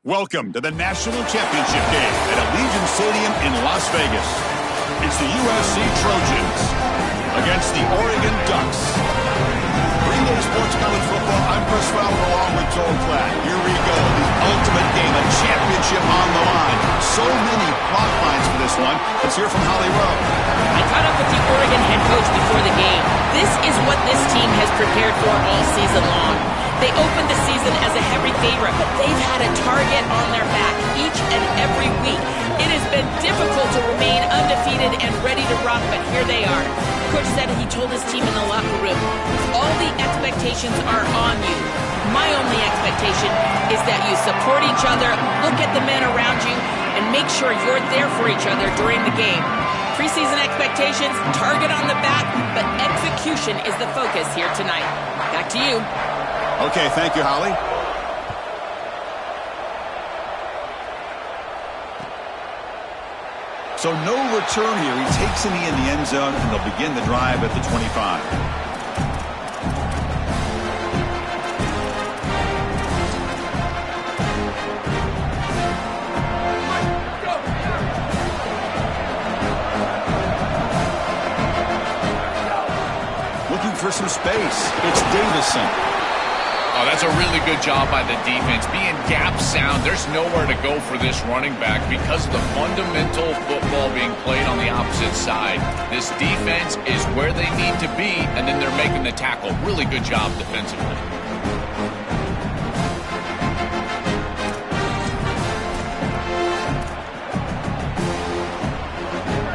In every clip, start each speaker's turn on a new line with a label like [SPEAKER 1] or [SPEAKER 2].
[SPEAKER 1] Welcome to the National Championship game at Allegiant Stadium in Las Vegas. It's the USC Trojans against the Oregon Ducks. Green Day Sports College Football, I'm Chris Fowler along with Joel Klatt. Here we go, the ultimate game, a championship on the line. So many plot lines for this one. Let's hear from Holly Rowe.
[SPEAKER 2] I caught up with the Oregon head coach before the game. This is what this team has prepared for all season long. They opened the season as a heavy favorite, but they've had a target on their back each and every week. It has been difficult to remain undefeated and ready to rock, but here they are. Coach said he told his team in the locker room, all the expectations are on you. My only expectation is that you support each other, look at the men around you, and make sure you're there for each other during the game. Preseason expectations, target on the back, but execution is the focus here tonight. Back to you.
[SPEAKER 1] Okay, thank you, Holly. So no return here. He takes in the end zone, and they'll begin the drive at the 25. Looking for some space. It's Davison.
[SPEAKER 3] Oh, that's a really good job by the defense. Being gap sound, there's nowhere to go for this running back because of the fundamental football being played on the opposite side. This defense is where they need to be, and then they're making the tackle. Really good job defensively.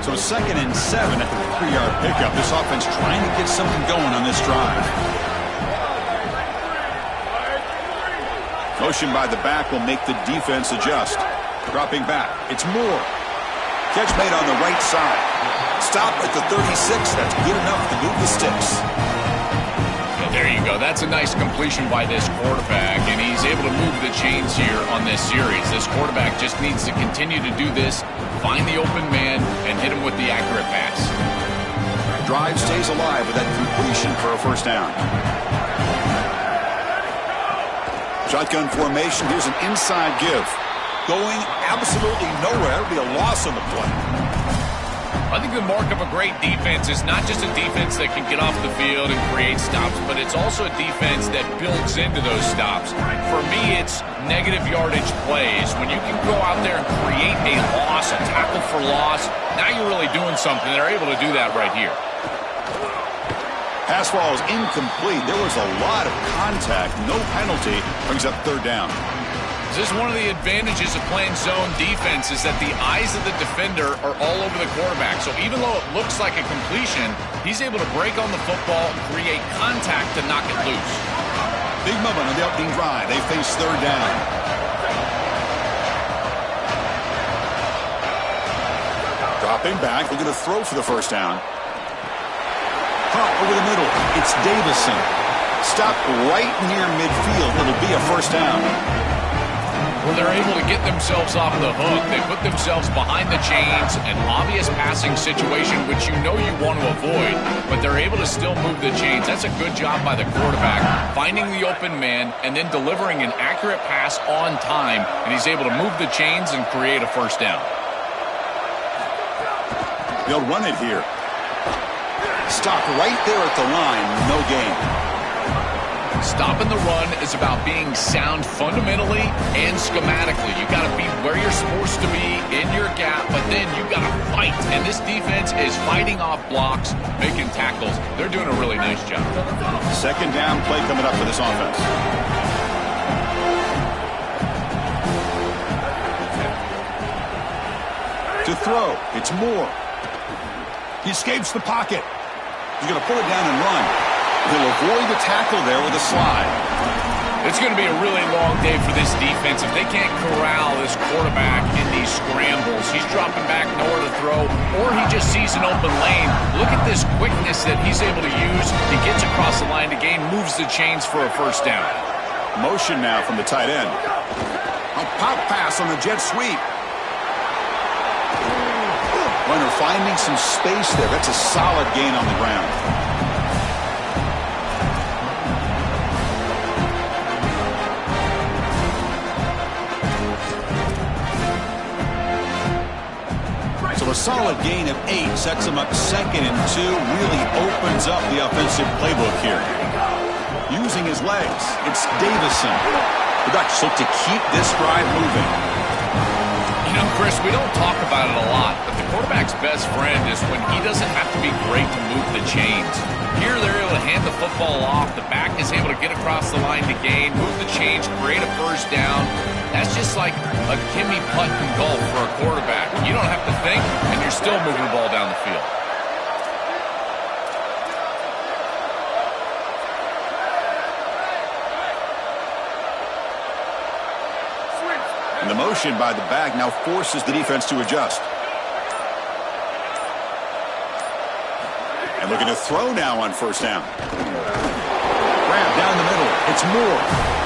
[SPEAKER 1] So 2nd and 7 at the 3-yard pickup. This offense trying to get something going on this drive. Motion by the back will make the defense adjust. Dropping back. It's Moore. Catch made on the right side. Stop at the 36. That's good enough to move the sticks.
[SPEAKER 3] Yeah, there you go. That's a nice completion by this quarterback, and he's able to move the chains here on this series. This quarterback just needs to continue to do this, find the open man, and hit him with the accurate pass.
[SPEAKER 1] Drive stays alive with that completion for a first down. Shotgun formation. Here's an inside give. Going absolutely nowhere. It'll be a loss on the play.
[SPEAKER 3] I think the mark of a great defense is not just a defense that can get off the field and create stops, but it's also a defense that builds into those stops. For me, it's negative yardage plays. When you can go out there and create a loss, a tackle for loss, now you're really doing something. They're able to do that right here.
[SPEAKER 1] Pass ball is incomplete. There was a lot of contact. No penalty. Brings up 3rd down.
[SPEAKER 3] This is one of the advantages of playing zone defense is that the eyes of the defender are all over the quarterback. So even though it looks like a completion, he's able to break on the football and create contact to knock it loose.
[SPEAKER 1] Big moment on the opening drive. They face 3rd down. Dropping back. We're going to throw for the first down. Over the middle, it's Davison. Stopped right near midfield. It'll be a first down.
[SPEAKER 3] Well, they're able to get themselves off the hook. They put themselves behind the chains, an obvious passing situation, which you know you want to avoid, but they're able to still move the chains. That's a good job by the quarterback, finding the open man and then delivering an accurate pass on time, and he's able to move the chains and create a first down.
[SPEAKER 1] They'll run it here. Stop right there at the line. No gain.
[SPEAKER 3] Stopping the run is about being sound fundamentally and schematically. You got to be where you're supposed to be in your gap, but then you got to fight. And this defense is fighting off blocks, making tackles. They're doing a really nice job.
[SPEAKER 1] 2nd down play coming up for this offense. To throw, it's Moore. He escapes the pocket. He's going to pull it down and run. He'll avoid the tackle there with a slide.
[SPEAKER 3] It's going to be a really long day for this defense if they can't corral this quarterback in these scrambles. He's dropping back, nowhere to throw, or he just sees an open lane. Look at this quickness that he's able to use. He gets across the line to gain, moves the chains for a first down.
[SPEAKER 1] Motion now from the tight end. A pop pass on the jet sweep. Runner finding some space there. That's a solid gain on the ground. a solid gain of 8 sets him up 2nd and 2. Really opens up the offensive playbook here. Using his legs, it's Davison. The Ducks look to keep this drive moving.
[SPEAKER 3] You know, Chris, we don't talk about it a lot, but the quarterback's best friend is when he doesn't have to be great to move the chains. Here they're able to hand the football off. The back is able to get across the line to gain, move the chains, create a first down. That's just like a gimme putt in golf for a quarterback. You don't have to think, and you're still moving the ball down the field.
[SPEAKER 1] And the motion by the back now forces the defense to adjust. And looking to throw now on first down. Grab down the middle. It's Moore.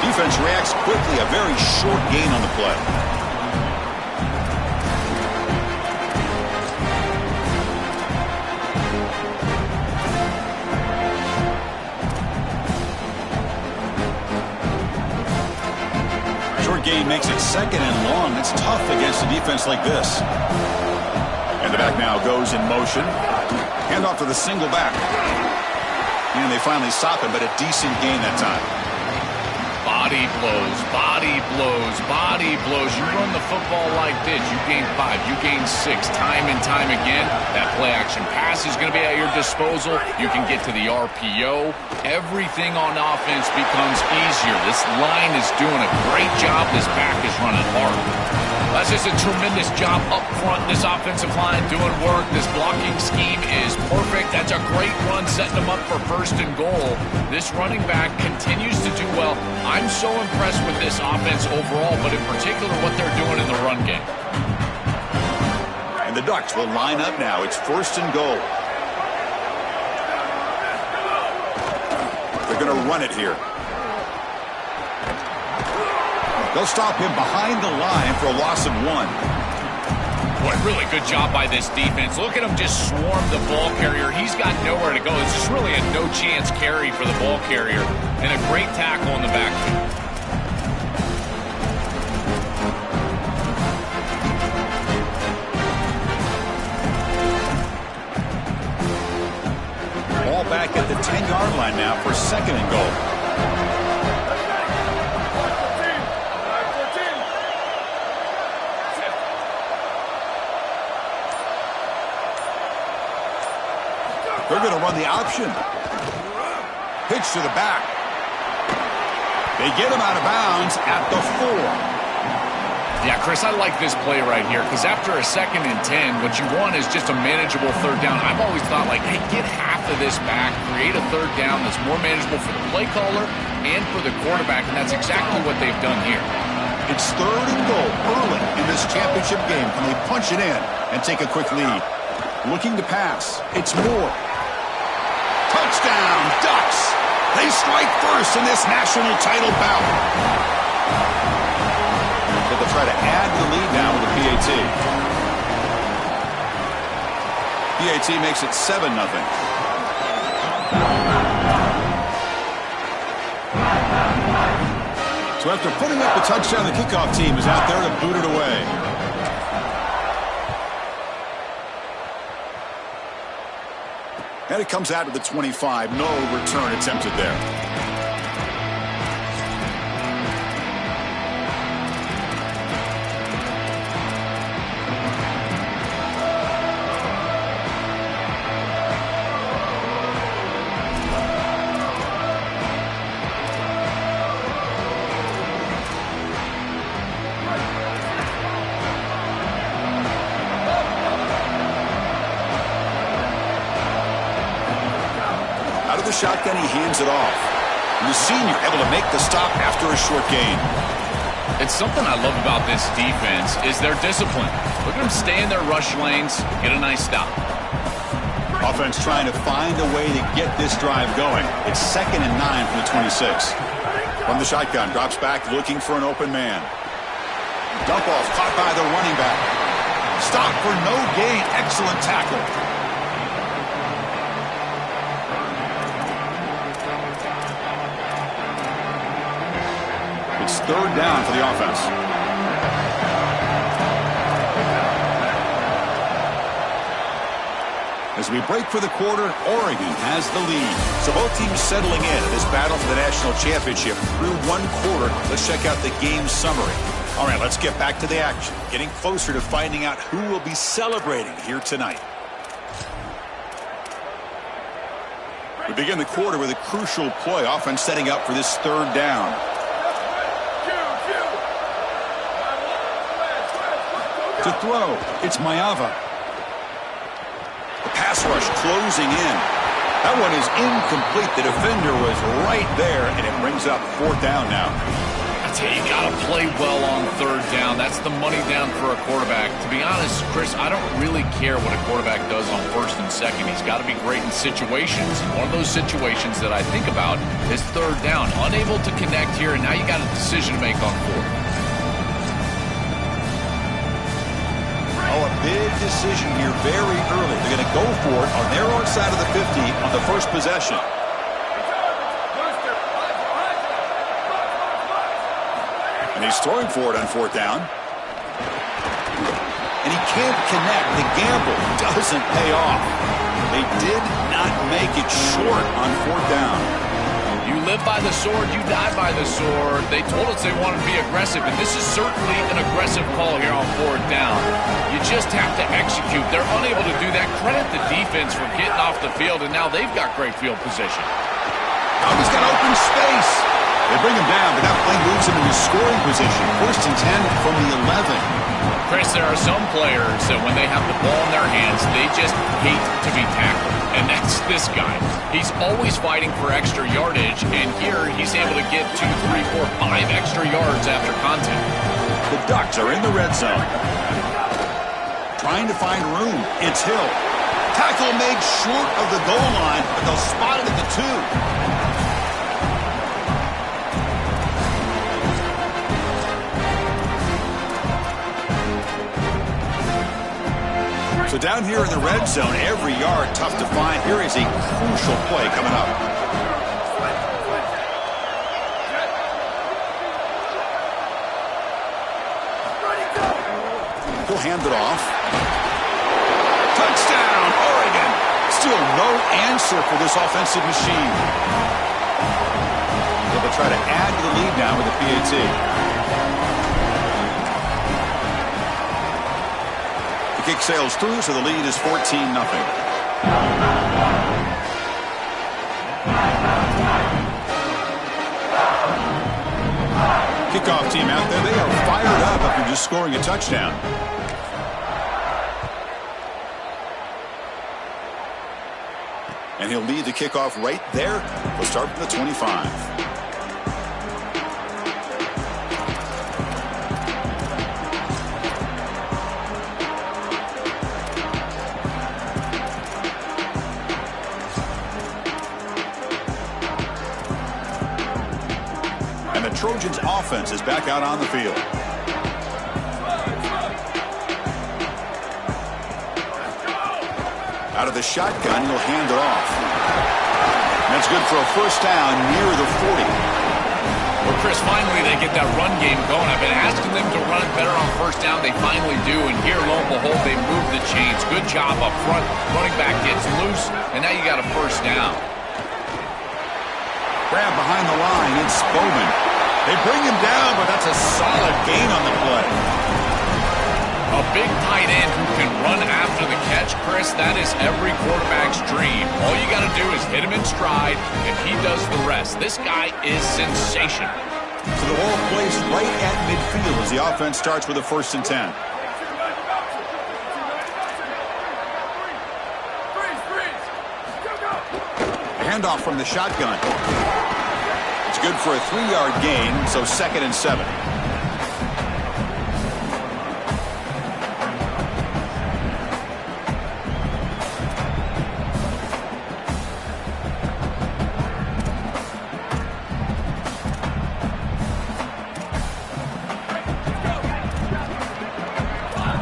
[SPEAKER 1] Defense reacts quickly. A very short gain on the play. Short gain makes it 2nd and long. That's tough against a defense like this. And the back now goes in motion. Hand off to the single back. And they finally stop him, but a decent gain that time.
[SPEAKER 3] Body blows, body blows, body blows. You run the football like this, you gain 5, you gain 6, time and time again. That play action pass is going to be at your disposal. You can get to the RPO. Everything on offense becomes easier. This line is doing a great job. This back is running hard. That's just a tremendous job up front. This offensive line doing work. This blocking scheme is perfect. That's a great run, setting them up for 1st and goal. This running back continues to do well. I'm so impressed with this offense overall, but in particular what they're doing in the run game.
[SPEAKER 1] And the Ducks will line up now. It's 1st and goal. They're going to run it here. They'll stop him behind the line for a loss of 1.
[SPEAKER 3] Boy, really good job by this defense. Look at him just swarm the ball carrier. He's got nowhere to go. It's just really a no-chance carry for the ball carrier. And a great tackle in the backfield.
[SPEAKER 1] Ball back at the 10-yard line now for 2nd and goal. They're going to run the option. Pitch to the back. They get him out of bounds at the 4.
[SPEAKER 3] Yeah, Chris, I like this play right here because after a 2nd and 10, what you want is just a manageable 3rd down. I've always thought, like, hey, get half of this back, create a 3rd down that's more manageable for the play caller and for the quarterback, and that's exactly what they've done here.
[SPEAKER 1] It's 3rd and goal early in this championship game. Can they punch it in and take a quick lead? Looking to pass. It's Moore. Touchdown, Ducks! They strike first in this national title bout. They'll try to add the lead now with the PAT. PAT makes it 7-0. So after putting up the touchdown, the kickoff team is out there to boot it away. And it comes out to the 25. No return attempted there. The shotgun, he hands it off. And the senior able to make the stop after a short gain.
[SPEAKER 3] It's something I love about this defense is their discipline. Look at them stay in their rush lanes, get a nice stop.
[SPEAKER 1] Offense trying to find a way to get this drive going. It's 2nd and 9 from the 26. From the shotgun, drops back looking for an open man. Dump off caught by the running back. Stop for no gain. Excellent tackle. It's 3rd down for the offense. As we break for the quarter, Oregon has the lead. So both teams settling in this battle for the national championship through one quarter. Let's check out the game summary. All right, let's get back to the action. Getting closer to finding out who will be celebrating here tonight. We begin the quarter with a crucial play. Offense setting up for this third down. To throw, it's Mayava. The pass rush closing in. That one is incomplete. The defender was right there, and it brings up fourth down now.
[SPEAKER 3] I tell you, you got to play well on third down. That's the money down for a quarterback. To be honest, Chris, I don't really care what a quarterback does on first and second. He's got to be great in situations. One of those situations that I think about is third down. Unable to connect here, and now you got a decision to make on fourth.
[SPEAKER 1] Oh, a big decision here very early. They're going to go for it on their own side of the 50 on the first possession. And he's throwing for it on fourth down. And he can't connect. The gamble doesn't pay off. They did not make it short on fourth down.
[SPEAKER 3] You live by the sword, you die by the sword. They told us they wanted to be aggressive, and this is certainly an aggressive call here on fourth down. You just have to execute. They're unable to do that. Credit the defense for getting off the field, and now they've got great field position.
[SPEAKER 1] Now he's got open space. They bring him down, but that play moves him into scoring position. First and 10 from the 11.
[SPEAKER 3] Chris, there are some players that when they have the ball in their hands, they just hate to be tackled. And that's this guy. He's always fighting for extra yardage, and here he's able to get 2, 3, 4, 5 extra yards after contact.
[SPEAKER 1] The Ducks are in the red zone. Trying to find room. It's Hill. Tackle made short of the goal line, but they'll spot it at the 2. So down here in the red zone, every yard tough to find. Here is a crucial play coming up. He'll hand it off. Touchdown, Oregon. Still no answer for this offensive machine. They'll try to add to the lead now with a PAT. Kick sails through, so the lead is 14-0. Kickoff team out there. They are fired up after just scoring a touchdown. And he'll lead the kickoff right there. We'll start from the 25. Trojans offense is back out on the field. Out of the shotgun, he'll hand it off. That's good for a first down near the 40.
[SPEAKER 3] Well, Chris, finally they get that run game going. I've been asking them to run it better on first down. They finally do, and here, lo and behold, they move the chains. Good job up front. Running back gets loose, and now you got a first down.
[SPEAKER 1] Grab behind the line, it's Bowman. They bring him down, but that's a solid gain on the play.
[SPEAKER 3] A big tight end who can run after the catch, Chris, that is every quarterback's dream. All you got to do is hit him in stride, and he does the rest. This guy is sensational.
[SPEAKER 1] So the ball placed right at midfield as the offense starts with a first and 10. Handoff from the shotgun. It's good for a 3-yard gain, so second and 7.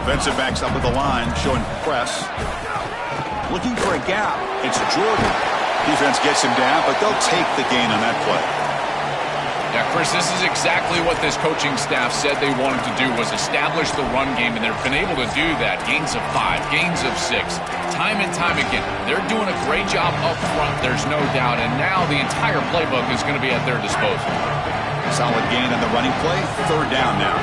[SPEAKER 1] Defensive backs up with the line, showing press. Looking for a gap. It's Jordan. Defense gets him down, but they'll take the gain on that play.
[SPEAKER 3] Yeah, Chris, this is exactly what this coaching staff said they wanted to do, was establish the run game, and they've been able to do that. Gains of 5, gains of 6, time and time again. They're doing a great job up front, there's no doubt, and now the entire playbook is going to be at their disposal.
[SPEAKER 1] Solid gain on the running play. 3rd down now.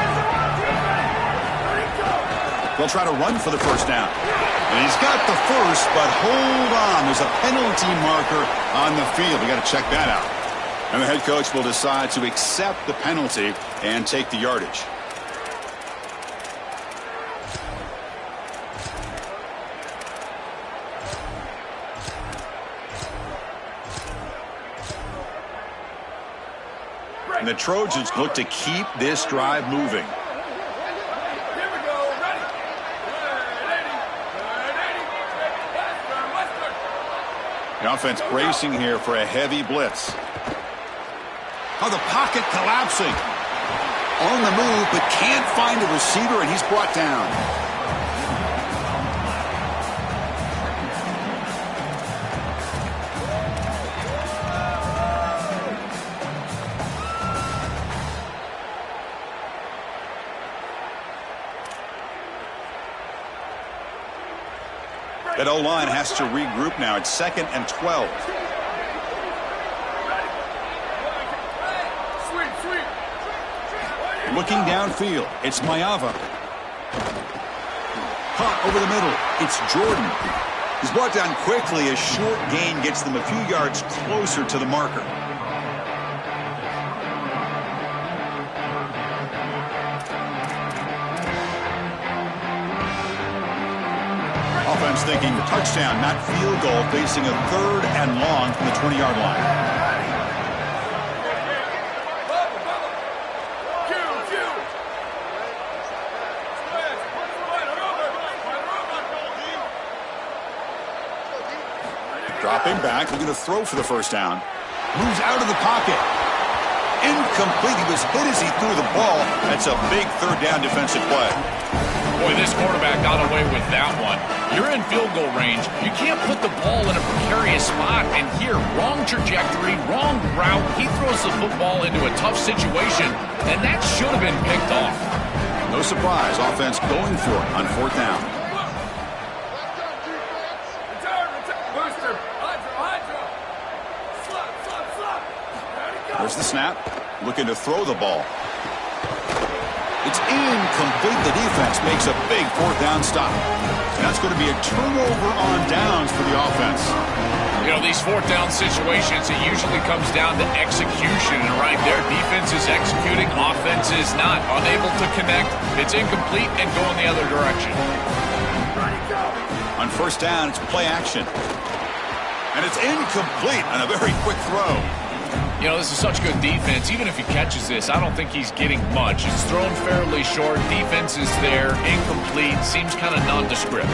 [SPEAKER 1] They'll try to run for the first down. And he's got the first, but hold on. There's a penalty marker on the field. We got to check that out. And the head coach will decide to accept the penalty and take the yardage. And the Trojans look to keep this drive moving. The offense bracing here for a heavy blitz. Oh, the pocket collapsing. On the move, but can't find a receiver, and he's brought down. That O-line has to regroup now. It's 2nd and 12. Looking downfield, it's Mayava. Caught over the middle, it's Jordan. He's brought down quickly. A short gain gets them a few yards closer to the marker. Offense thinking touchdown, not field goal, facing a 3rd and long from the 20-yard line. Dropping back, looking to throw for the first down. Moves out of the pocket. Incomplete. He was hit as he threw the ball. That's a big 3rd down defensive play.
[SPEAKER 3] Boy, this quarterback got away with that one. You're in field goal range. You can't put the ball in a precarious spot. And here, wrong trajectory, wrong route. He throws the football into a tough situation, and that should have been picked off.
[SPEAKER 1] No surprise. Offense going for it on 4th down. There's the snap. Looking to throw the ball. It's incomplete. The defense makes a big 4th down stop. And that's going to be a turnover on downs for the offense.
[SPEAKER 3] You know, these 4th down situations, it usually comes down to execution. And right there, defense is executing, offense is not. Unable to connect. It's incomplete and going the other direction.
[SPEAKER 1] On 1st down, it's play action. And it's incomplete on a very quick throw.
[SPEAKER 3] You know, this is such good defense. Even if he catches this, I don't think he's getting much. It's thrown fairly short. Defense is there. Incomplete. Seems kind of nondescript.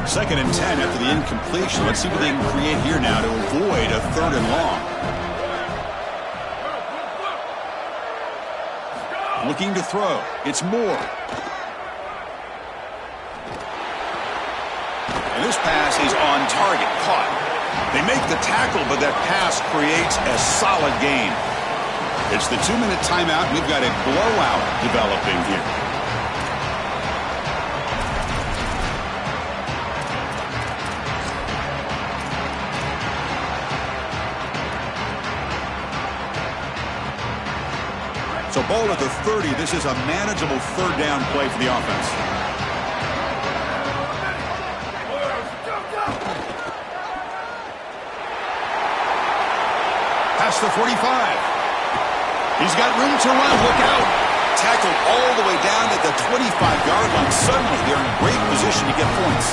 [SPEAKER 1] Second and 10 after the incompletion. Let's see what they can create here now to avoid a 3rd and long. Looking to throw. It's Moore. And this pass is on target. Caught. They make the tackle, but that pass creates a solid gain. It's the 2-minute timeout. We've got a blowout developing here. So ball at the 30. This is a manageable 3rd down play for the offense. Past the 45. He's got room to run. Look out. Tackled all the way down at the 25-yard line. Suddenly, they're in great position to get points.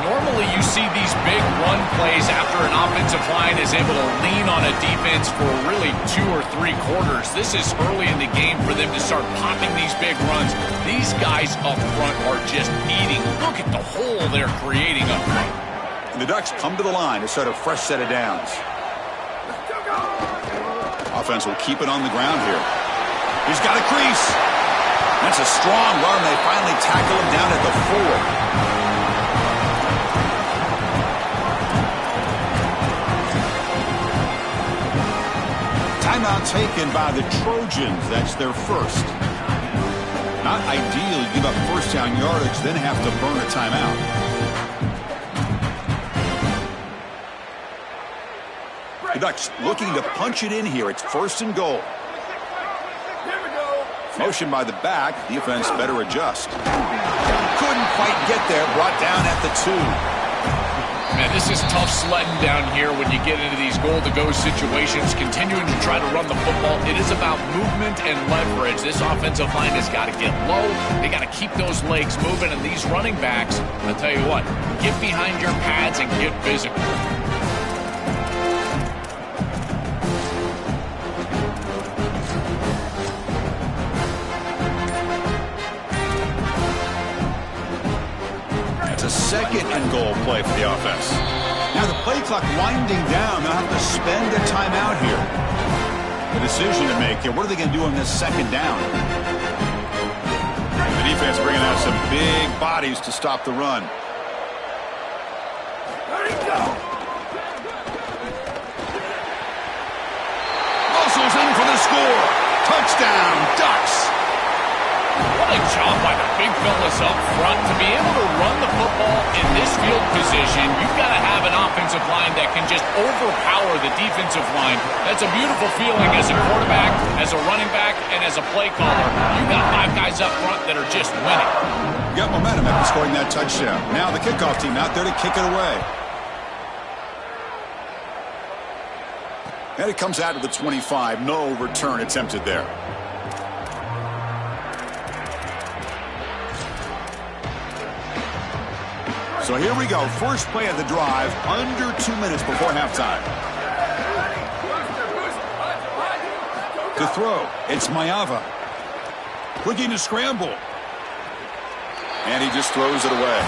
[SPEAKER 3] Normally, you see these big run plays after an offensive line is able to lean on a defense for really 2 or 3 quarters. This is early in the game for them to start popping these big runs. These guys up front are just eating. Look at the hole they're creating up front.
[SPEAKER 1] And the Ducks come to the line to start a fresh set of downs. Offense will keep it on the ground here. He's got a crease. That's a strong run. They finally tackle him down at the 4. Timeout taken by the Trojans. That's their first. Not ideal. You give up first down yardage, then have to burn a timeout. The Ducks looking to punch it in here. It's first and goal. Motion by the back. Defense better adjust. Couldn't quite get there. Brought down at the 2.
[SPEAKER 3] Man, this is tough sledding down here when you get into these goal-to-go situations, continuing to try to run the football. It is about movement and leverage. This offensive line has got to get low. They got to keep those legs moving, and these running backs, I'll tell you what, get behind your pads and get physical.
[SPEAKER 1] A second and goal play for the offense. Now the play clock winding down. They'll have to spend a timeout here. The decision to make here. What are they going to do on this second down? The defense bringing out some big bodies to stop the run. Muscles in for the score. Touchdown, Ducks.
[SPEAKER 3] What a job by the big fellas up front. To be able to run the football in this field position, you've got to have an offensive line that can just overpower the defensive line. That's a beautiful feeling as a quarterback, as a running back, and as a play caller. You've got 5 guys up front that are just winning.
[SPEAKER 1] You got momentum after scoring that touchdown. Now the kickoff team out there to kick it away. And it comes out of the 25. No return attempted there. So here we go. First play of the drive, under 2 minutes before halftime. To throw, it's Mayava. Looking to scramble. And he just throws it away.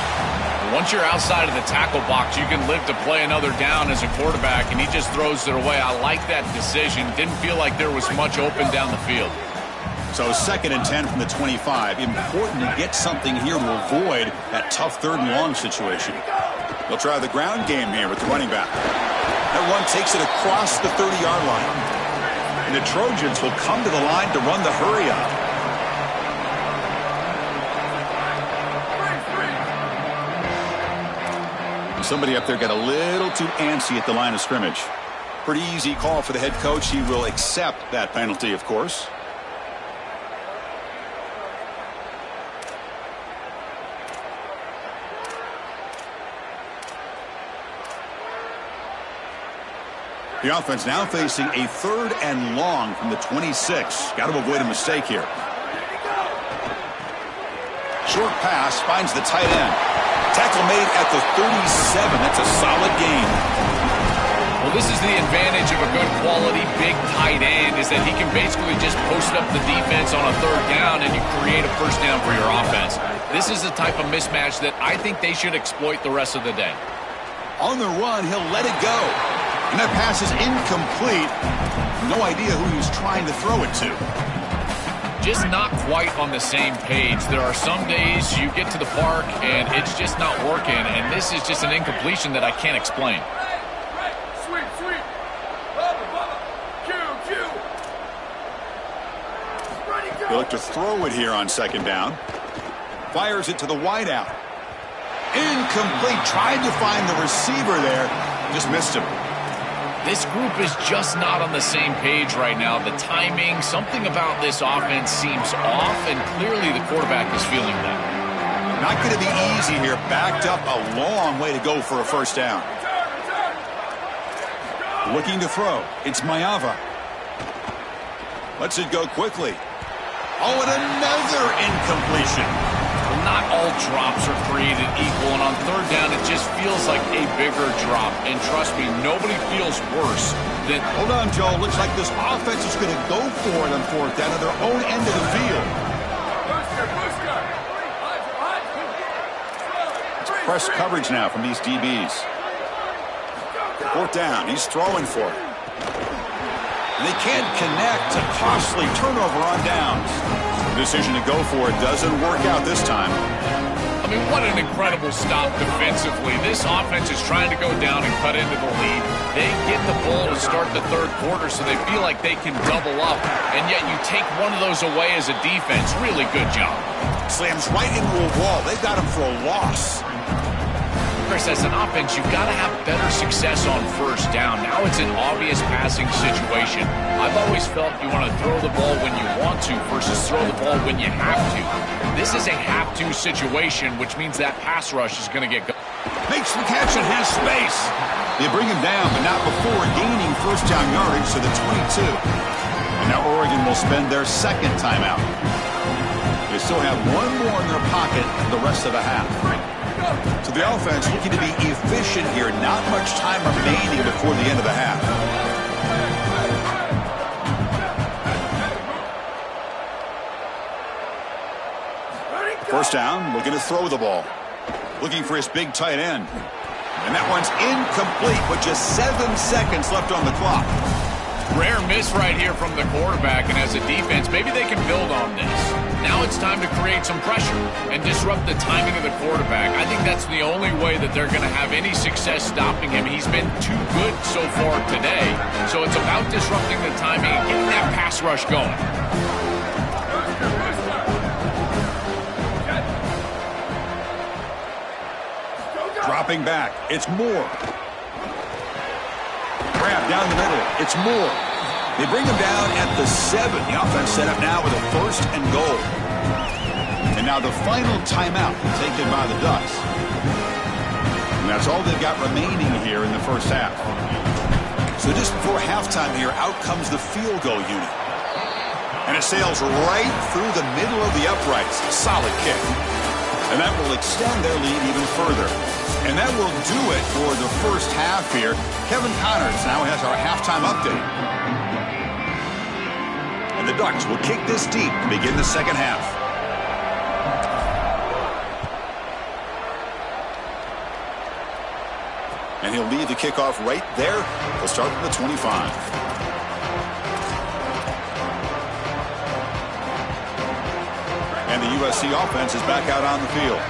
[SPEAKER 3] Once you're outside of the tackle box, you can live to play another down as a quarterback, and he just throws it away. I like that decision. Didn't feel like there was much open down the field.
[SPEAKER 1] So 2nd and 10 from the 25. Important to get something here to avoid that tough 3rd and long situation. They'll try the ground game here with the running back. That run takes it across the 30-yard line. And the Trojans will come to the line to run the hurry up. Somebody up there got a little too antsy at the line of scrimmage. Pretty easy call for the head coach. He will accept that penalty, of course. The offense now facing a 3rd and long from the 26. Got to avoid a mistake here. Short pass finds the tight end. Tackle made at the 37. That's a solid gain.
[SPEAKER 3] Well, this is the advantage of a good quality big tight end, is that he can basically just post up the defense on a 3rd down and you create a first down for your offense. This is the type of mismatch that I think they should exploit the rest of the day.
[SPEAKER 1] On the run, he'll let it go. And that pass is incomplete. No idea who he was trying to throw it to.
[SPEAKER 3] Just not quite on the same page. There are some days you get to the park and it's just not working, and this is just an incompletion that I can't explain.
[SPEAKER 1] They look to throw it here on 2nd down. Fires it to the wideout. Incomplete. Tried to find the receiver there. Just missed him.
[SPEAKER 3] This group is just not on the same page right now. The timing, something about this offense seems off, and clearly the quarterback is feeling that.
[SPEAKER 1] Not going to be easy here. Backed up a long way to go for a first down. Looking to throw. It's Mayava. Lets it go quickly. Oh, and another incompletion.
[SPEAKER 3] Not all drops are created equal, and on 3rd down, it just feels like a bigger drop. And trust me, nobody feels worse than...
[SPEAKER 1] Hold on, Joe. Looks like this offense is going to go for it on 4th down at their own end of the field. It's press coverage now from these DBs. 4th down. He's throwing for it. And they can't connect. A costly turnover on downs. The decision to go for it doesn't work out this time.
[SPEAKER 3] I mean, what an incredible stop defensively. This offense is trying to go down and cut into the lead. They get the ball to start the third quarter, so they feel like they can double up, and yet you take one of those away as a defense. Really good job.
[SPEAKER 1] Slams right into a wall. They've got him for a loss.
[SPEAKER 3] Chris, as an offense, you've got to have better success on first down. Now it's an obvious passing situation. I've always felt you want to throw the ball when you want to versus throw the ball when you have to. This is a have-to situation, which means that pass rush is going to get going.
[SPEAKER 1] Makes the catch and has space. They bring him down, but not before gaining first down yardage to the 22. And now Oregon will spend their second timeout. They still have one more in their pocket the rest of the half. So the offense looking to be efficient here. Not much time remaining before the end of the half. First down, looking to throw the ball. Looking for his big tight end. And that one's incomplete with just 7 seconds left on the clock.
[SPEAKER 3] Rare miss right here from the quarterback, and as a defense, maybe they can build on this. Now it's time to create some pressure and disrupt the timing of the quarterback. I think that's the only way that they're going to have any success stopping him. He's been too good so far today, so it's about disrupting the timing and getting that pass rush going.
[SPEAKER 1] Dropping back, it's Moore. Grab down the middle, it's Moore. They bring him down at the 7. The offense set up now with a 1st and goal. And now the final timeout taken by the Ducks. And that's all they've got remaining here in the first half. So just before halftime here, out comes the field goal unit. And it sails right through the middle of the uprights. Solid kick. And that will extend their lead even further. And that will do it for the first half here. Kevin Connors now has our halftime update. And the Ducks will kick this deep to begin the second half. And he'll lead the kickoff right there. He'll start from the 25. And the USC offense is back out on the field.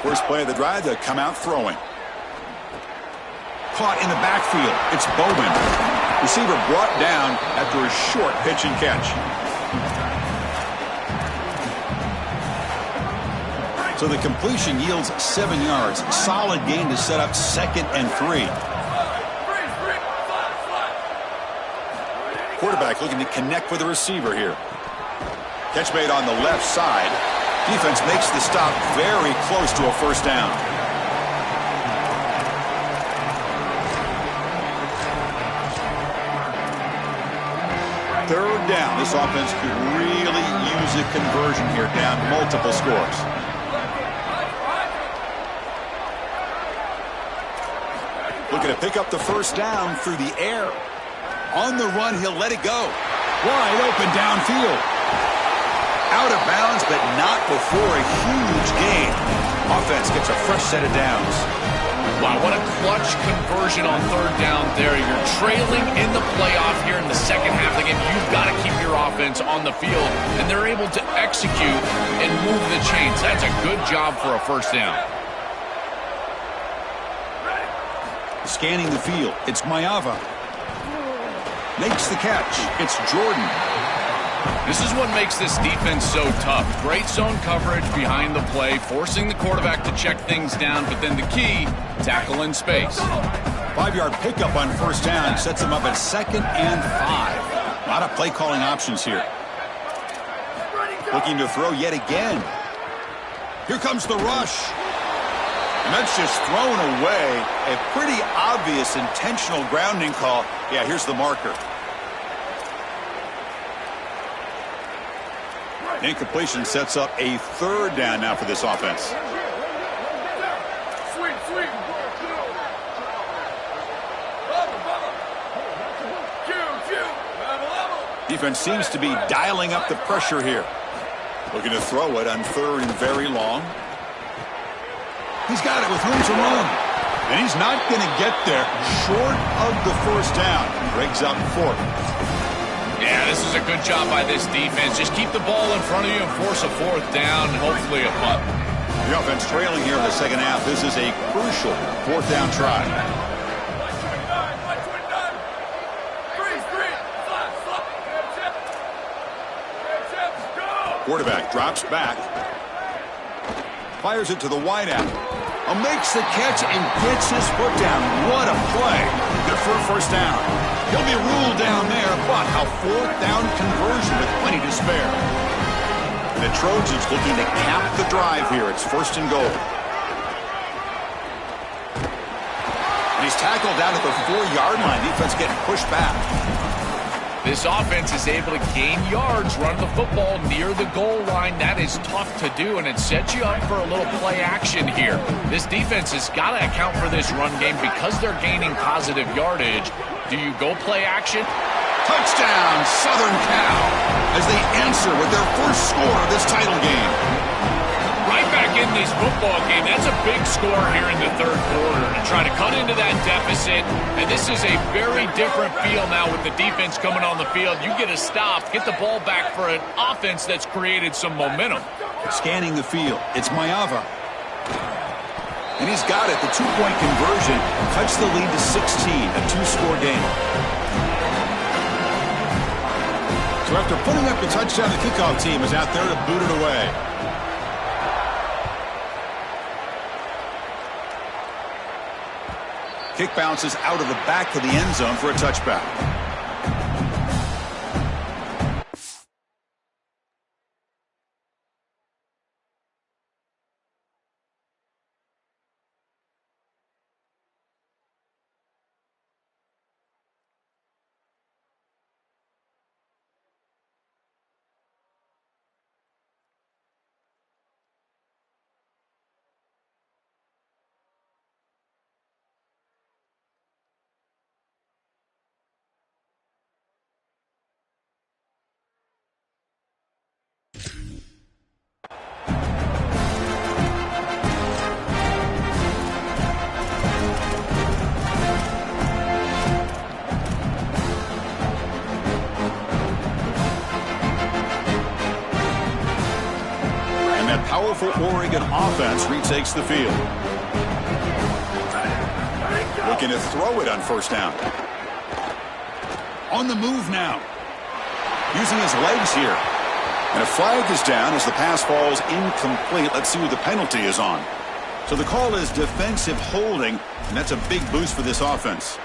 [SPEAKER 1] First play of the drive, they come out throwing. Caught in the backfield. It's Bowman. Receiver brought down after a short pitch and catch. So the completion yields 7 yards. Solid gain to set up 2nd and 3. Quarterback looking to connect with the receiver here. Catch made on the left side. Defense makes the stop very close to a first down. Third down. This offense could really use a conversion here, down multiple scores. Looking to pick up the first down through the air. On the run, he'll let it go. Wide open downfield. Out of bounds, but not before a huge gain. Offense gets a fresh set of downs.
[SPEAKER 3] Wow, what a clutch conversion on third down there. You're trailing in the playoff here in the second half of the game. You've got to keep your offense on the field, and they're able to execute and move the chains. That's a good job for a first down.
[SPEAKER 1] Scanning the field, it's Mayava. Makes the catch, it's Jordan.
[SPEAKER 3] This is what makes this defense so tough. Great zone coverage behind the play, forcing the quarterback to check things down, but then the key, tackle in space.
[SPEAKER 1] 5-yard pickup on first down sets them up at 2nd and 5. A lot of play calling options here. Looking to throw yet again. Here comes the rush. And that's just thrown away. A pretty obvious intentional grounding call. Yeah, here's the marker. Incompletion sets up a third down now for this offense. Defense seems to be dialing up the pressure here. Looking to throw it on 3rd and very long. He's got it with room to run. And he's not going to get there short of the first down. Breaks up 4.
[SPEAKER 3] Yeah, this is a good job by this defense. Just keep the ball in front of you and force a 4th down, and hopefully a punt.
[SPEAKER 1] The offense trailing here in the second half. This is a crucial 4th down try. Quarterback drops back. Fires it to the wideout. Makes the catch and gets his foot down. What a play. Good for a first down. He'll be ruled down there, but a 4th down conversion with plenty to spare. The Trojans looking to cap the drive here. It's 1st and goal. And he's tackled down at the 4-yard line. Defense getting pushed back.
[SPEAKER 3] This offense is able to gain yards running the football near the goal line. That is tough to do, and it sets you up for a little play action here. This defense has got to account for this run game because they're gaining positive yardage. Do you go play action?
[SPEAKER 1] Touchdown, Southern Cal, as they answer with their first score of this title game.
[SPEAKER 3] Right back in this football game. That's a big score here in the 3rd quarter to try to cut into that deficit. And this is a very different feel now with the defense coming on the field. You get a stop, get the ball back for an offense that's created some momentum.
[SPEAKER 1] Scanning the field, it's Mayava. And he's got it. The 2-point conversion cuts the lead to 16, a 2-score game. So after putting up the touchdown, the kickoff team is out there to boot it away. Kick bounces out of the back of the end zone for a touchback. Powerful Oregon offense retakes the field. Looking to throw it on 1st down. On the move now. Using his legs here. And a flag is down as the pass falls incomplete. Let's see who the penalty is on. So the call is defensive holding, and that's a big boost for this offense.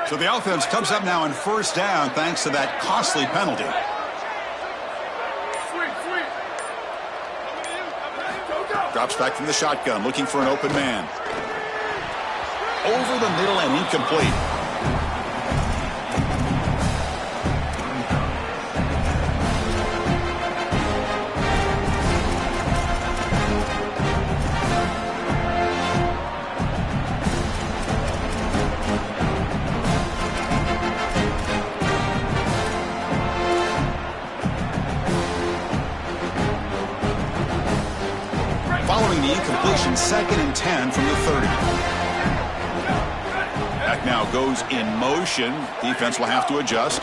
[SPEAKER 1] So the offense comes up now on 1st down thanks to that costly penalty. Drops back from the shotgun, looking for an open man. Over the middle and incomplete. Following the incompletion, 2nd and 10 from the 30. Back now goes in motion. Defense will have to adjust.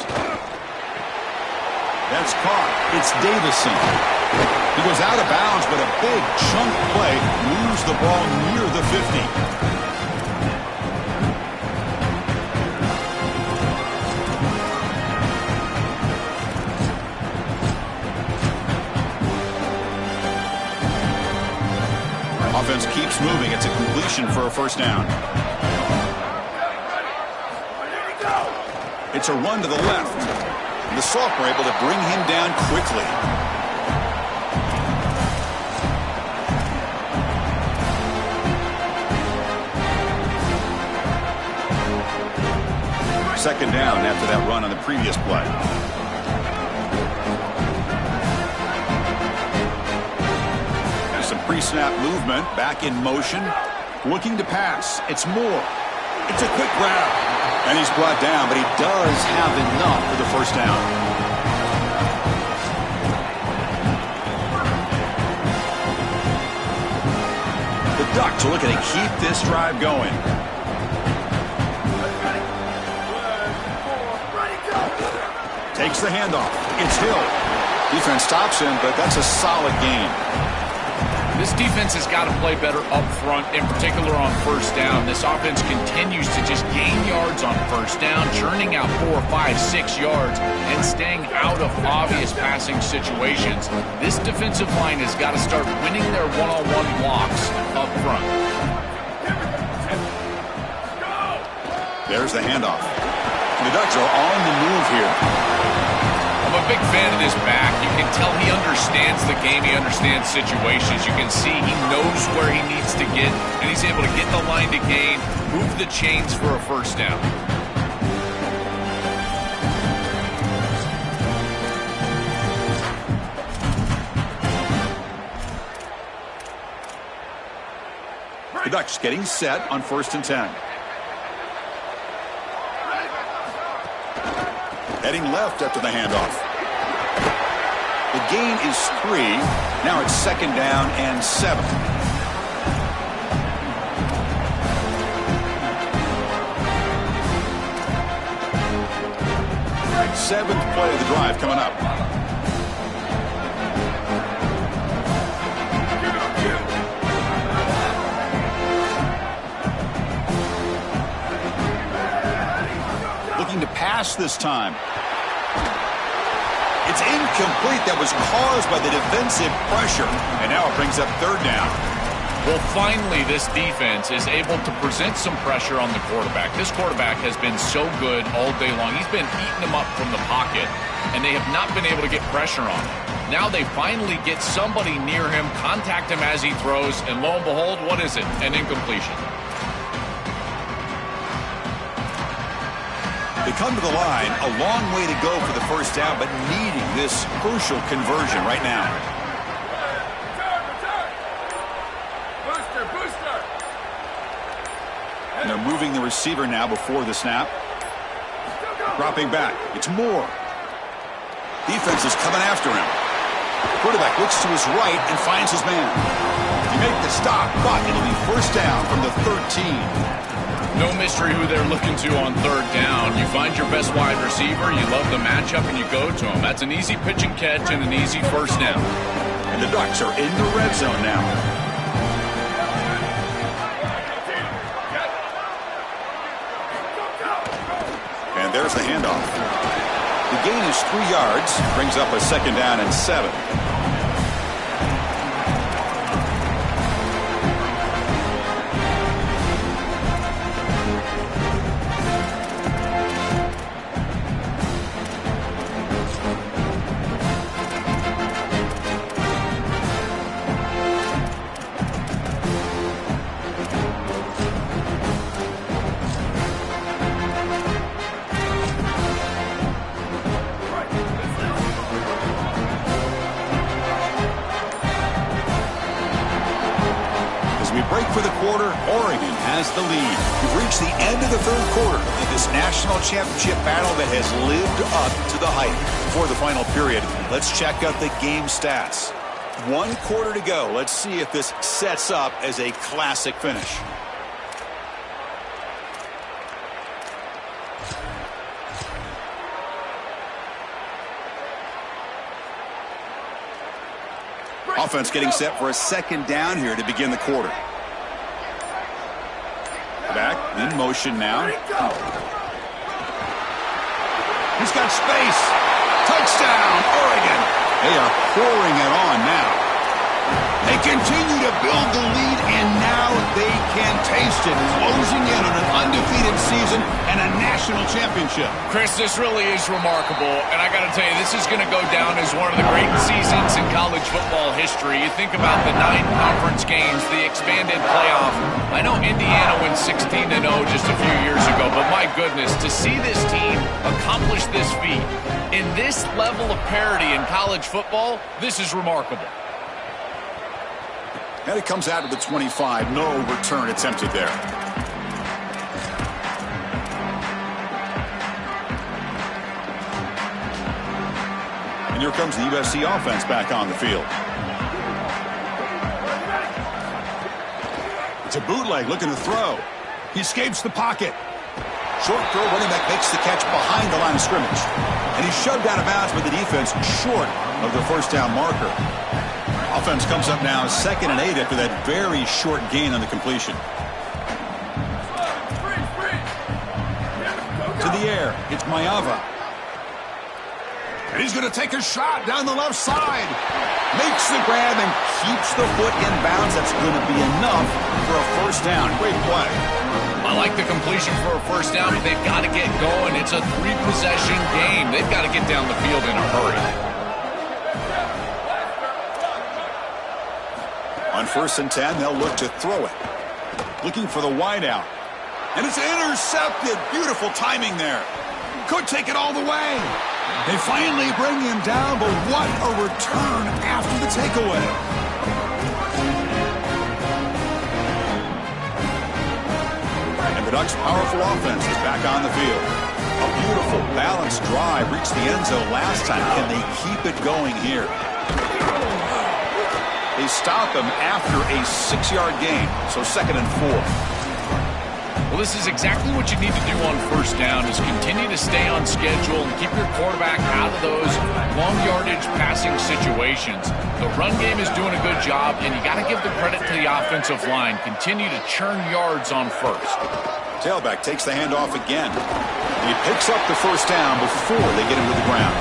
[SPEAKER 1] That's caught. It's Davison. He goes out of bounds, but a big chunk play moves the ball near the 50. Offense keeps moving. It's a completion for a 1st down. It's a run to the left. And the Soft were able to bring him down quickly. Second down after that run on the previous play. Some pre-snap movement, back in motion, looking to pass. It's Moore. It's a quick grab. And he's brought down, but he does have enough for the 1st down. Ducks are looking to keep this drive going. Takes the handoff. It's Hill. Defense stops him, but that's a solid gain.
[SPEAKER 3] This defense has got to play better up front, in particular on first down. This offense continues to just gain yards on first down, churning out 4, 5, 6 yards, and staying out of obvious passing situations. This defensive line has got to start winning their one-on-one blocks up front.
[SPEAKER 1] There's the handoff. The Ducks are on the move here.
[SPEAKER 3] I'm a big fan of this back. You can tell he understands the game. He understands situations. You can see he knows where he needs to get, and he's able to get the line to gain, move the chains for a first down.
[SPEAKER 1] The Ducks getting set on 1st and 10. Heading left after the handoff. The gain is 3. Now it's 2nd down and 7. Seventh play of the drive coming up. Looking to pass this time. It's incomplete. That was caused by the defensive pressure. And now it brings up 3rd down.
[SPEAKER 3] Well, finally, this defense is able to present some pressure on the quarterback. This quarterback has been so good all day long. He's been eating them up from the pocket, and they have not been able to get pressure on him. Now they finally get somebody near him, contact him as he throws, and lo and behold, what is it? An incompletion.
[SPEAKER 1] They come to the line, a long way to go for the first down, but needing this crucial conversion right now. And they're moving the receiver now before the snap. Dropping back. It's Moore. Defense is coming after him. Quarterback looks to his right and finds his man. They make the stop, but it'll be first down from the 13.
[SPEAKER 3] No mystery who they're looking to on 3rd down. You find your best wide receiver, you love the matchup, and you go to him. That's an easy pitch and catch and an easy first down.
[SPEAKER 1] And the Ducks are in the red zone now. And there's the handoff. The gain is 3 yards, brings up a 2nd down and 7. For the quarter, Oregon has the lead. We've reached the end of the 3rd quarter of this national championship battle that has lived up to the hype. Before the final period, let's check out the game stats. 1 quarter to go. Let's see if this sets up as a classic finish. Offense getting set for a 2nd down here to begin the quarter. Back, in motion now. He's got space. Touchdown, Oregon. They are pouring it on now. They continue to build the lead, and now they can taste it. Closing in on an undefeated season and a national championship.
[SPEAKER 3] Chris, this really is remarkable, and I got to tell you, this is going to go down as one of the great seasons in college football history. You think about the 9 conference games, the expanded playoff. I know Indiana went 16-0 just a few years ago, but my goodness, to see this team accomplish this feat in this level of parity in college football, this is remarkable.
[SPEAKER 1] And it comes out of the 25. No return attempted there. And here comes the USC offense back on the field. It's a bootleg looking to throw. He escapes the pocket. Short throw, running back makes the catch behind the line of scrimmage. And he's shoved out of bounds by the defense short of the first down marker. Offense comes up now 2nd and 8 after that very short gain on the completion. To the air, it's Mayava. And he's going to take a shot down the left side. Makes the grab and keeps the foot in bounds. That's going to be enough for a first down. Great play.
[SPEAKER 3] I like the completion for a first down, but they've got to get going. It's a 3-possession game. They've got to get down the field in a hurry.
[SPEAKER 1] On 1st and 10, they'll look to throw it. Looking for the wideout. And it's intercepted. Beautiful timing there. Could take it all the way. They finally bring him down, but what a return after the takeaway. And the Ducks' powerful offense is back on the field. A beautiful, balanced drive reached the end zone last time. Can they keep it going here? They stop him after a 6-yard gain, so 2nd and 4.
[SPEAKER 3] Well, this is exactly what you need to do on first down is continue to stay on schedule and keep your quarterback out of those long yardage passing situations. The run game is doing a good job, and you got to give the credit to the offensive line. Continue to churn yards on first.
[SPEAKER 1] Tailback takes the handoff again. He picks up the first down before they get him to the ground.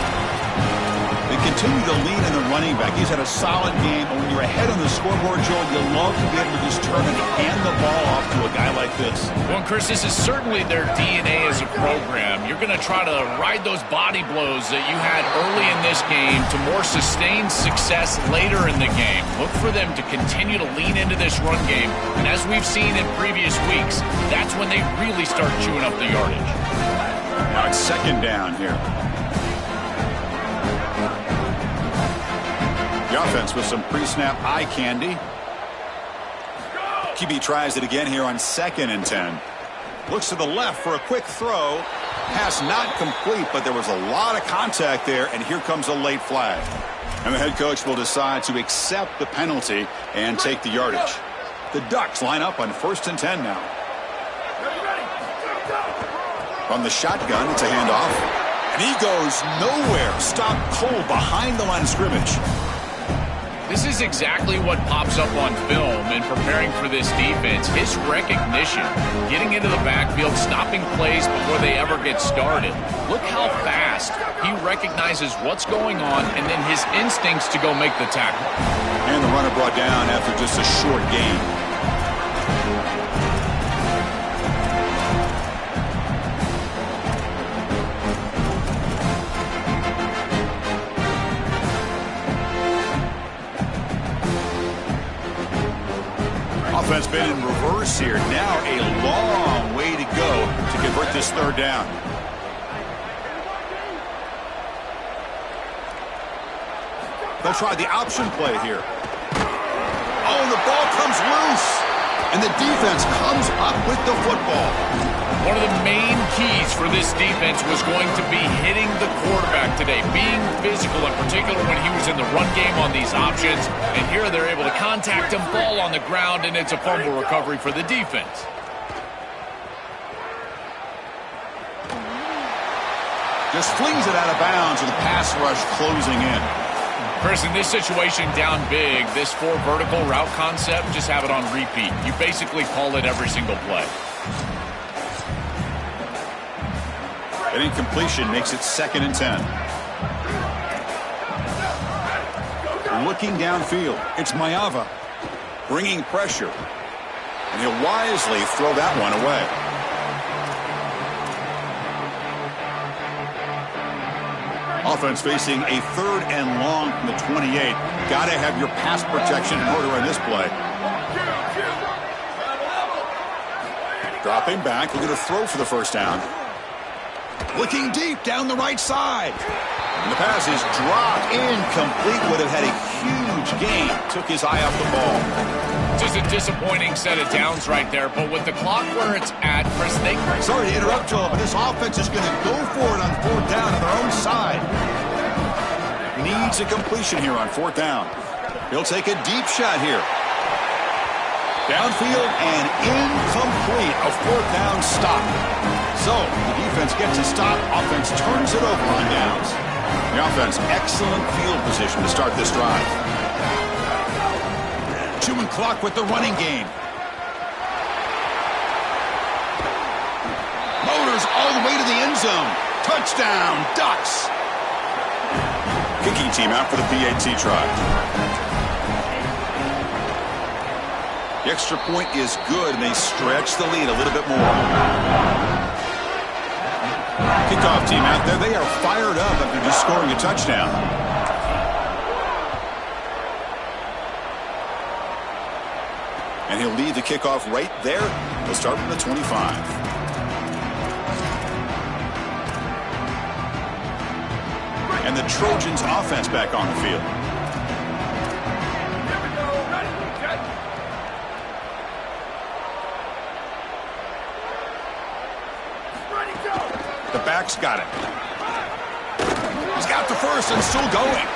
[SPEAKER 1] They continue to lean in the running back. He's had a solid game. And when you're ahead on the scoreboard, Joel, you love to be able to just turn and hand the ball off to a guy like this.
[SPEAKER 3] Well, Chris, this is certainly their DNA as a program. You're going to try to ride those body blows that you had early in this game to more sustained success later in the game. Look for them to continue to lean into this run game. And as we've seen in previous weeks, that's when they really start chewing up the yardage.
[SPEAKER 1] Now it's 2nd down here. The offense with some pre-snap eye candy. QB tries it again here on 2nd and 10. Looks to the left for a quick throw. Pass not complete, but there was a lot of contact there, and here comes a late flag. And the head coach will decide to accept the penalty and take the yardage. The Ducks line up on 1st and 10 now. From the shotgun, it's a handoff. And he goes nowhere. Stopped cold behind the line of scrimmage.
[SPEAKER 3] This is exactly what pops up on film in preparing for this defense. His recognition, getting into the backfield, stopping plays before they ever get started. Look how fast he recognizes what's going on and then his instincts to go make the tackle.
[SPEAKER 1] And the runner brought down after just a short gain. Offense been in reverse here. Now a long way to go to convert this 3rd down. They'll try the option play here. Oh, the ball comes loose. And the defense comes up with the football.
[SPEAKER 3] One of the main keys for this defense was going to be hitting the quarterback today, being physical, in particular when he was in the run game on these options. And here they're able to contact him, ball on the ground, and it's a fumble recovery for the defense.
[SPEAKER 1] Just flings it out of bounds with the pass rush closing in.
[SPEAKER 3] Chris, in this situation down big, this 4 vertical route concept, just have it on repeat. You basically call it every single play.
[SPEAKER 1] An incompletion makes it 2nd and 10. Looking downfield, it's Mayava bringing pressure. And he'll wisely throw that one away. Offense facing a 3rd and long from the 28. Got to have your pass protection in order on this play. Dropping back, looking to throw for the first down. Looking deep down the right side. And the pass is dropped incomplete. Would have had a huge gain. Took his eye off the ball.
[SPEAKER 3] Just a disappointing set of downs right there. But with the clock where it's at, Chris,
[SPEAKER 1] sorry to interrupt, Joel, but this offense is going to go for it on 4th down on their own side. Needs a completion here on 4th down. He'll take a deep shot here. Downfield and incomplete. A fourth down stop. So the defense gets a stop. Offense turns it over on downs. The offense, excellent field position to start this drive. Chewing clock with the running game. Motors all the way to the end zone. Touchdown, Ducks. Kicking team out for the PAT try. The extra point is good, and they stretch the lead a little bit more. Kickoff team out there. They are fired up after just scoring a touchdown. And he'll lead the kickoff right there. They'll start from the 25. And the Trojans offense back on the field. The back's got it. He's got the first and still going.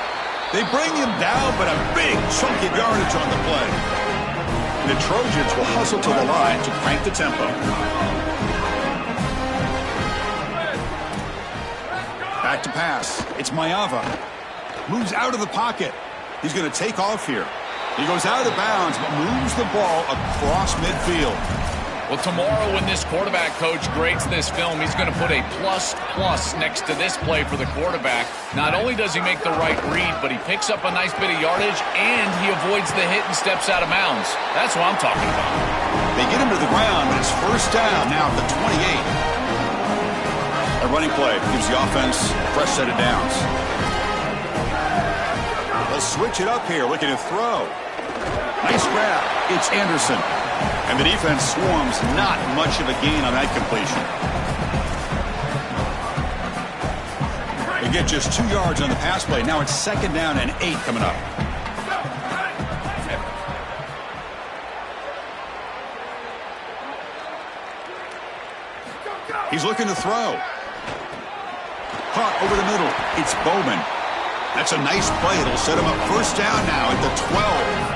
[SPEAKER 1] They bring him down, but a big chunk of yardage on the play. The Trojans will hustle to the line to crank the tempo. Back to pass. It's Mayava. Moves out of the pocket. He's going to take off here. He goes out of bounds, but moves the ball across midfield.
[SPEAKER 3] Well, tomorrow when this quarterback coach grades this film, he's going to put a plus next to this play for the quarterback. Not only does he make the right read, but he picks up a nice bit of yardage, and he avoids the hit and steps out of bounds. That's what I'm talking about.
[SPEAKER 1] They get him to the ground, but it's first down now at the 28. A running play gives the offense a fresh set of downs. They'll switch it up here, looking to throw. Nice grab. It's Anderson. And the defense swarms, not much of a gain on that completion. They get just 2 yards on the pass play. Now it's second down and 8 coming up. He's looking to throw. Caught over the middle. It's Bowman. That's a nice play. It'll set him up first down now at the 12.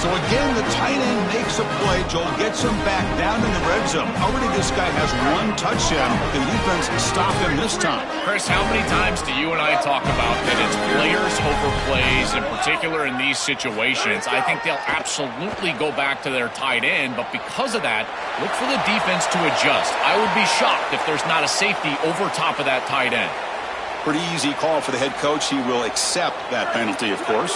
[SPEAKER 1] So again, the tight end makes a play. Joel gets him back down in the red zone. Already this guy has 1 touchdown. The defense stopped him this time.
[SPEAKER 3] Chris, how many times do you and I talk about that it's players over plays, in particular in these situations? I think they'll absolutely go back to their tight end, but because of that, look for the defense to adjust. I would be shocked if there's not a safety over top of that tight end.
[SPEAKER 1] Pretty easy call for the head coach. He will accept that penalty, of course.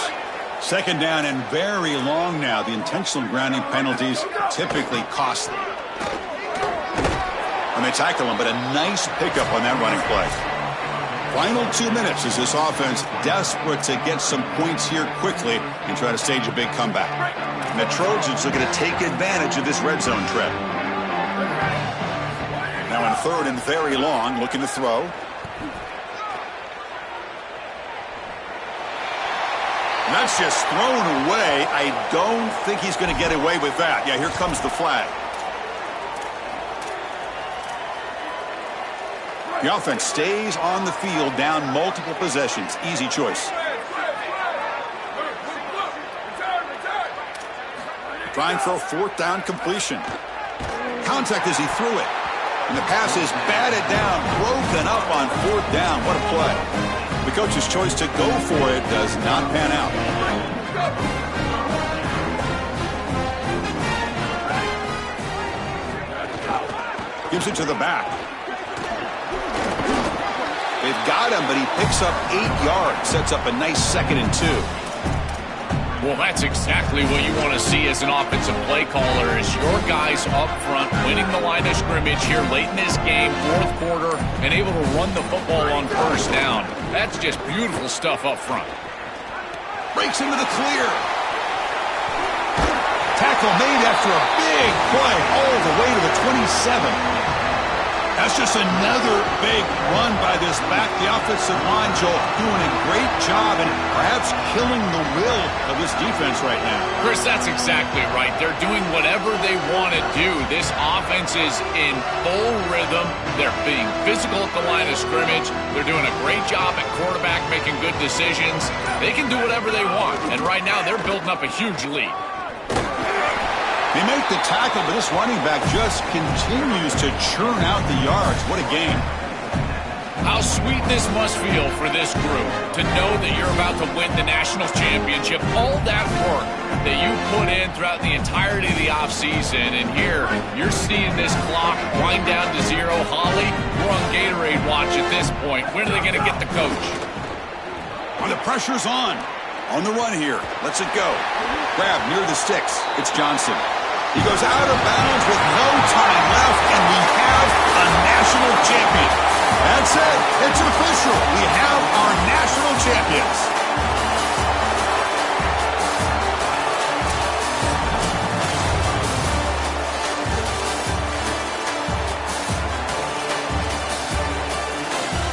[SPEAKER 1] Second down and very long now. The intentional grounding penalties typically costly. And they tackle him, but a nice pickup on that running play. Final 2 minutes as this offense desperate to get some points here quickly and try to stage a big comeback. And the Trojans looking to take advantage of this red zone trip. Now on third and very long, looking to throw. That's just thrown away. I don't think he's going to get away with that. Yeah, here comes the flag. The offense stays on the field, down multiple possessions. Easy choice. Trying for a fourth down completion. Contact as he threw it. And the pass is batted down, broken up on fourth down. What a play. The coach's choice to go for it does not pan out. Gives it to the back. They've got him, but he picks up 8 yards. Sets up a nice 2nd and 2.
[SPEAKER 3] Well, that's exactly what you want to see as an offensive play caller, is your guys up front winning the line of scrimmage here late in this game, fourth quarter, and able to run the football on first down. That's just beautiful stuff up front.
[SPEAKER 1] Breaks into the clear. Tackle made after a big play all the way to the 27. That's just another big run by this back. The offensive line, Joel, doing a great job and perhaps killing the will of this defense right now.
[SPEAKER 3] Chris, that's exactly right. They're doing whatever they want to do. This offense is in full rhythm. They're being physical at the line of scrimmage. They're doing a great job at quarterback, making good decisions. They can do whatever they want. And right now, they're building up a huge lead.
[SPEAKER 1] They make the tackle, but this running back just continues to churn out the yards. What a game.
[SPEAKER 3] How sweet this must feel for this group to know that you're about to win the national championship. All that work that you put in throughout the entirety of the offseason, and here you're seeing this clock wind down to zero. Holly, we're on Gatorade watch at this point. When are they going to get the coach?
[SPEAKER 1] And the pressure's on. On the run here. Lets it go. Grab near the sticks. It's Johnson. He goes out of bounds with no time left, and we have a national champion. That's it. It's official. We have our national champions.